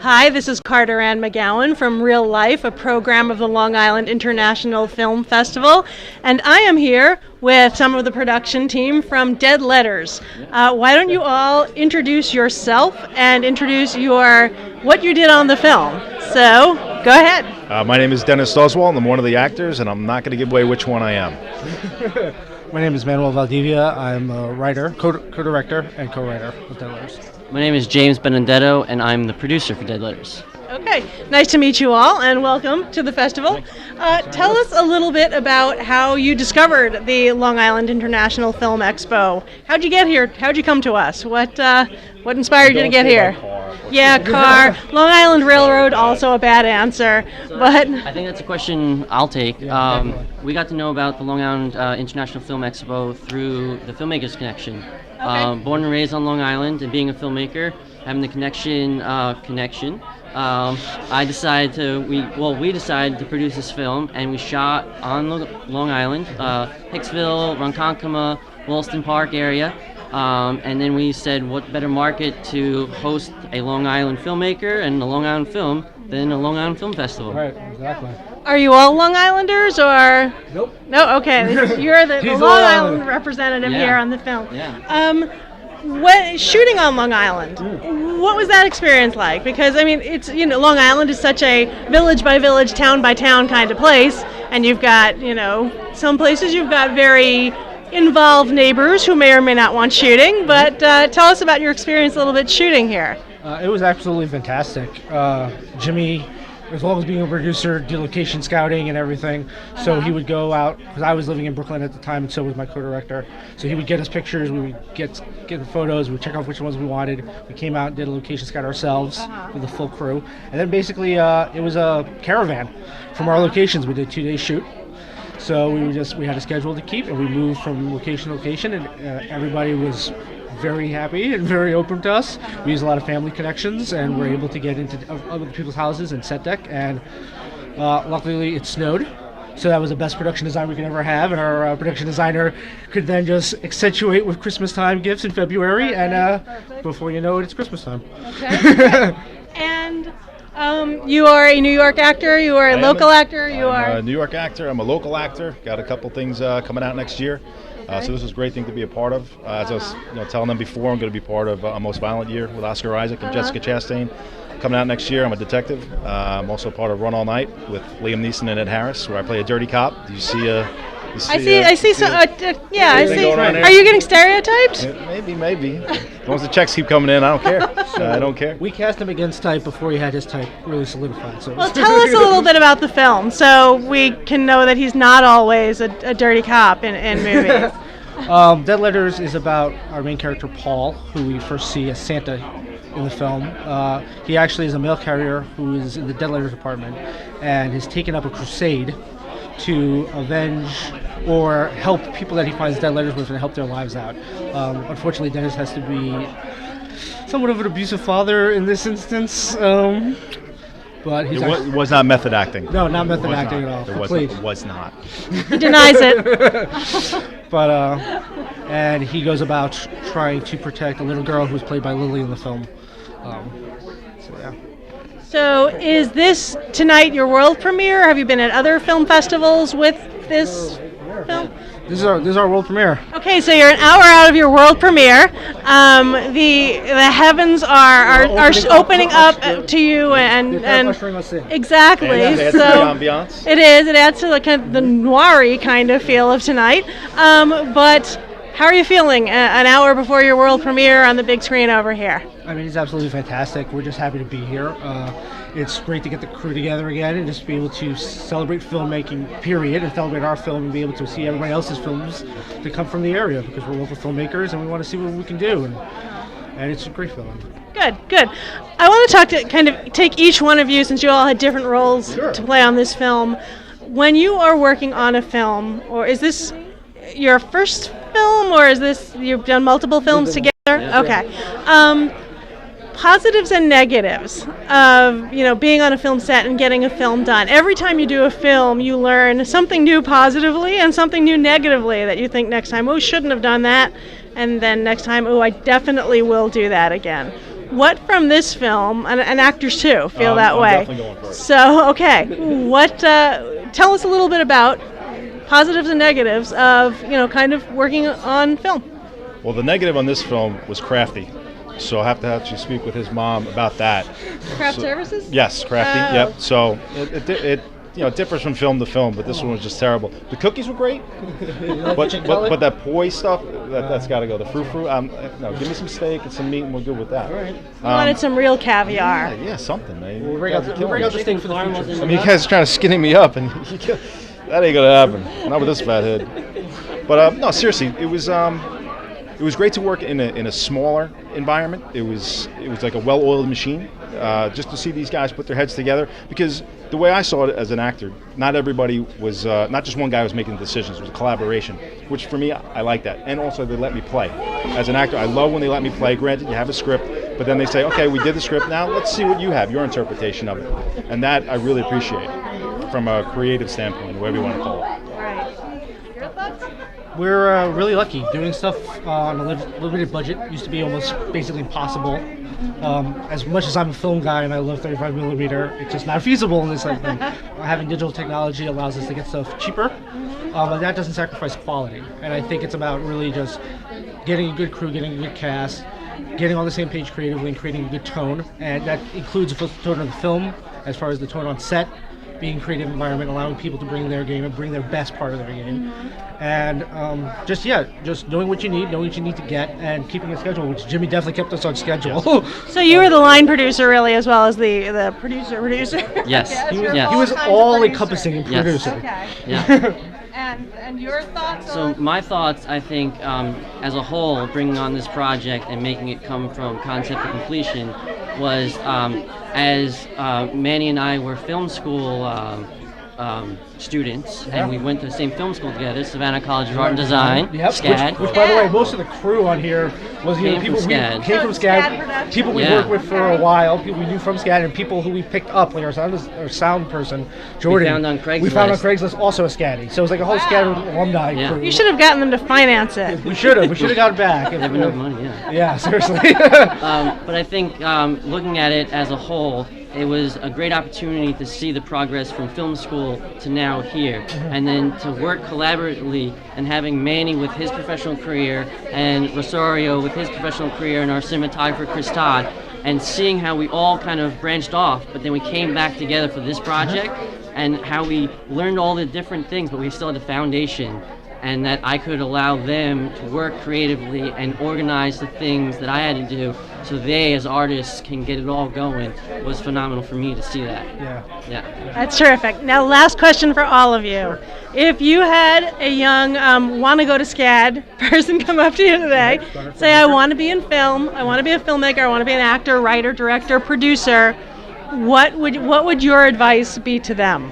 Hi, this is Carter Ann McGowen from LIIFE, a program of the Long Island International Film Festival, and I am here with some of the production team from Dead Letters. Why don't you all introduce yourself and introduce what you did on the film? So, go ahead. My name is Duswalt, and I'm one of the actors, and I'm not going to give away which one I am. My name is Manuel Valdivia. I'm a writer, co-director, and co-writer of Dead Letters. My name is James Benedetto, and I'm the producer for Dead Letters. Okay, nice to meet you all, and welcome to the festival. Tell us a little bit about how you discovered the Long Island International Film Expo. How'd you get here? How'd you come to us? What inspired you to get here? Car. Long Island Railroad, also a bad answer. But I think that's a question I'll take. We got to know about the Long Island International Film Expo through the Filmmakers Connection. Okay. Born and raised on Long Island, and being a filmmaker, having the connection. We decided to produce this film, and we shot on Long Island, Hicksville, Ronkonkoma, Wollaston Park area. And then we said, what better market to host a Long Island filmmaker and a Long Island film than a Long Island Film Festival? Right, exactly. Are you all Long Islanders, or? Nope. No, okay. You're the Long Island representative here on the film. Yeah. Shooting on Long Island, what was that experience like? Because, I mean, it's, Long Island is such a village by village, town by town kind of place, and you've got, some places you've got very involved neighbors who may or may not want shooting, but tell us about your experience a little bit shooting here. It was absolutely fantastic. Jimmy, as well as being a producer, did location scouting and everything. So he would go out, because I was living in Brooklyn at the time, and so was my co-director. So he would get us pictures, we would get the photos, we would check off which ones we wanted. We came out and did a location scout ourselves with a full crew. And then basically it was a caravan from our locations. We did a 2-day shoot. So we had a schedule to keep, and we moved from location to location, and everybody was very happy and very open to us. We used a lot of family connections, and we're able to get into other people's houses and set deck, and luckily it snowed. So that was the best production design we could ever have, and our production designer could then just accentuate with Christmas time gifts in February, and before you know it, it's Christmas time. Okay. And you are a New York actor, you are a local actor, I'm a New York actor, I'm a local actor, got a couple things coming out next year. So this is a great thing to be a part of. As I was telling them before, I'm going to be part of A Most Violent Year with Oscar Isaac and Jessica Chastain. Coming out next year, I'm a detective. I'm also part of Run All Night with Liam Neeson and Ed Harris, where I play a dirty cop. Do you see I see some. Yeah, I see. Are you getting stereotyped? Maybe. As long as the checks keep coming in, I don't care. I don't care. We cast him against type before he had his type really solidified. So. Well, tell us a little bit about the film, so we can know that he's not always a dirty cop in movies. Dead Letters is about our main character, Paul, who we first see as Santa in the film. He actually is a mail carrier who is in the Dead Letters department and has taken up a crusade to avenge or help people that he finds dead letters with and help their lives out. Unfortunately, Dennis has to be somewhat of an abusive father in this instance. But it was not method acting. No, not method acting at all. It was not. He denies it. But and he goes about trying to protect a little girl who was played by Lily in the film. So is this tonight your world premiere? Have you been at other film festivals with this film? This is our world premiere. Okay, so you're an hour out of your world premiere. The heavens are opening up to you and exactly. And so ambiance. It is. It adds to the noir-y kind of feel of tonight. But how are you feeling an hour before your world premiere on the big screen over here? I mean, it's absolutely fantastic. We're just happy to be here. It's great to get the crew together again and just be able to celebrate filmmaking, period, and celebrate our film and be able to see everybody else's films that come from the area, because we're local filmmakers and we want to see what we can do. And it's a great film. Good. I want to take each one of you, since you all had different roles to play on this film. When you are working on a film, or is this your first film, or is this you've done multiple films together? Yeah. Okay. Positives and negatives of being on a film set and getting a film done. Every time you do a film, you learn something new positively and something new negatively that you think next time, shouldn't have done that, and then next time, I definitely will do that again. What from this film, and actors too feel that I'm way. definitely going first. So, okay, what? Tell us a little bit about positives and negatives of kind of working on film. Well, the negative on this film was crafty, so I have to actually speak with his mom about that. Craft services? Yes, crafty. Oh. Yep. So it differs from film to film, but this one was just terrible. The cookies were great, but that poi stuff, that's got to go. The frou-frou, no, give me some steak and some meat, and we're good with that. All right. You wanted some real caviar. Yeah, something, man. We'll bring out the thing for the future. I mean, you guys are trying to skinny me up, and that ain't gonna happen. Not with this fat head. But no, seriously, it was great to work in a smaller environment. It was like a well-oiled machine. Just to see these guys put their heads together, because the way I saw it as an actor, not everybody was, not just one guy was making decisions. It was a collaboration, which for me, I like that. And also, they let me play. As an actor, I love when they let me play. Granted, you have a script, but then they say, okay, we did the script, now let's see what you have, your interpretation of it. And that I really appreciate from a creative standpoint, whatever you want to call it. Right. Your thoughts? We're really lucky. Doing stuff on a limited budget used to be almost basically impossible. As much as I'm a film guy and I love 35 millimeter, it's just not feasible in this type of thing. Having digital technology allows us to get stuff cheaper, but that doesn't sacrifice quality. And I think it's about really just getting a good crew, getting a good cast, getting on the same page creatively, and creating a good tone. And that includes the tone of the film, as far as the tone on set, being creative environment, allowing people to bring their game and bring their best part of their game. And just knowing what you need, knowing what you need to get, and keeping a schedule, which Jimmy definitely kept us on schedule. So you were the line producer, really, as well as the producer. Yes. He was all-encompassing in producer. Okay. Yeah. And your thoughts? So my thoughts, I think, as a whole, bringing on this project and making it come from concept to completion was, as Manny and I were film school students, and we went to the same film school together, Savannah College of Art and Design, SCAD. Which, by the way, most of the crew on here was Came people from SCAD. we came from SCAD, people we worked with for a while, people we knew from SCAD, and people who we picked up, like our sound person, Jordan. We found on Craigslist also a SCADdy. So it was like a whole SCAD alumni crew. You should have gotten them to finance it. We should have got it back. They have enough money, yeah. Yeah, seriously. But I think looking at it as a whole, it was a great opportunity to see the progress from film school to now here, and then to work collaboratively and having Manny with his professional career and Rosario with his professional career and our cinematographer Chris Todd, and seeing how we all kind of branched off, but then we came back together for this project, and how we learned all the different things, but we still had the foundation, and that I could allow them to work creatively and organize the things that I had to do so they as artists can get it all going was phenomenal for me to see that. Yeah. That's terrific. Now, last question for all of you. If you had a young want to go to SCAD person come up to you today, say, I want to be in film, I want to be a filmmaker, I want to be an actor, writer, director, producer, what would your advice be to them?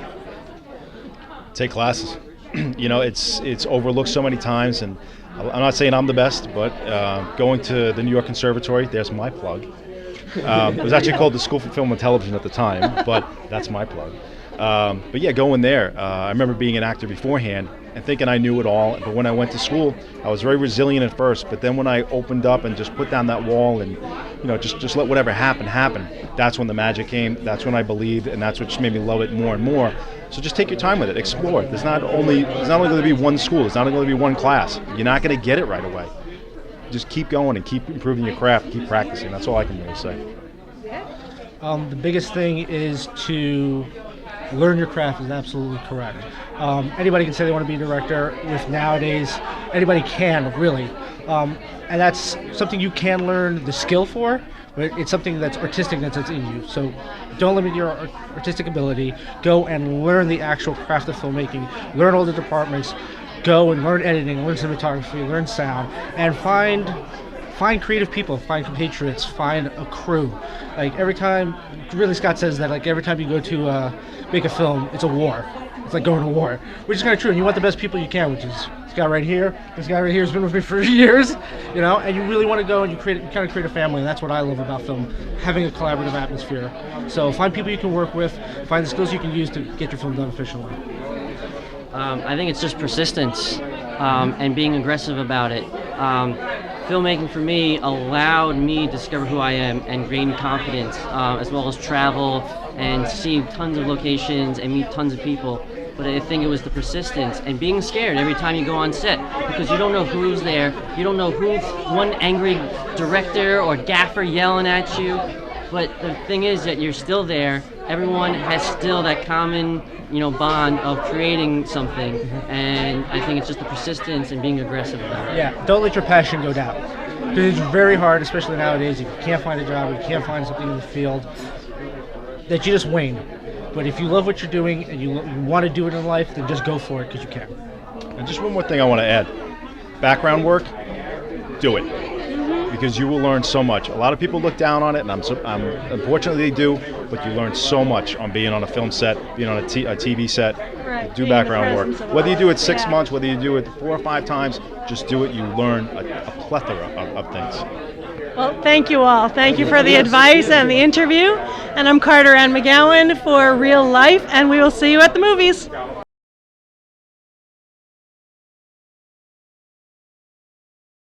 Take classes. It's overlooked so many times, and I'm not saying I'm the best, but going to the New York Conservatory, there's my plug. It was actually called the School for Film and Television at the time, but that's my plug. But yeah, going there, I remember being an actor beforehand and thinking I knew it all, but when I went to school, I was very resilient at first, but then when I opened up and just put down that wall and just let whatever happen, that's when the magic came, that's when I believed, and that's what just made me love it more and more. So just take your time with it, explore. There's not only going to be one school, there's not only going to be one class. You're not going to get it right away. Just keep going and keep improving your craft, keep practicing. That's all I can really say. The biggest thing is to learn your craft is absolutely correct. Anybody can say they want to be a director. With nowadays, anybody can, really. And that's something you can learn the skill for, but it's something that's artistic, that's in you. So don't limit your artistic ability. Go and learn the actual craft of filmmaking. Learn all the departments. Go and learn editing, learn cinematography, learn sound, and find creative people, find compatriots, find a crew. Like every time, really Scott says that like every time you go to make a film, it's a war. It's like going to war, which is kind of true. And you want the best people you can, which is this guy right here. This guy right here has been with me for years, and you really want to go and you kind of create a family. And that's what I love about film, having a collaborative atmosphere. So find people you can work with, find the skills you can use to get your film done efficiently. I think it's just persistence and being aggressive about it. filmmaking for me allowed me to discover who I am and gain confidence, as well as travel and see tons of locations and meet tons of people. But I think it was the persistence and being scared every time you go on set, because you don't know who's there. You don't know who's one angry director or gaffer yelling at you. But the thing is that you're still there. Everyone has still that common, bond of creating something. And I think it's just the persistence and being aggressive about it. Yeah, don't let your passion go down. Because it's very hard, especially nowadays, if you can't find a job, you can't find something in the field, that you just wane. But if you love what you're doing and you want to do it in life, then just go for it because you can. And just one more thing I want to add. Background work, do it. Because you will learn so much. A lot of people look down on it, and unfortunately they do, but you learn so much on being on a film set, being on a TV set. Right. Do Being background the work. presence of Whether you do it life. 6 Yeah. months, whether you do it 4 or 5 times, just do it. You learn a plethora of things. Well, thank you all. Thank you for the advice and the interview. And I'm Carter Ann McGowen for Real Life, and we will see you at the movies.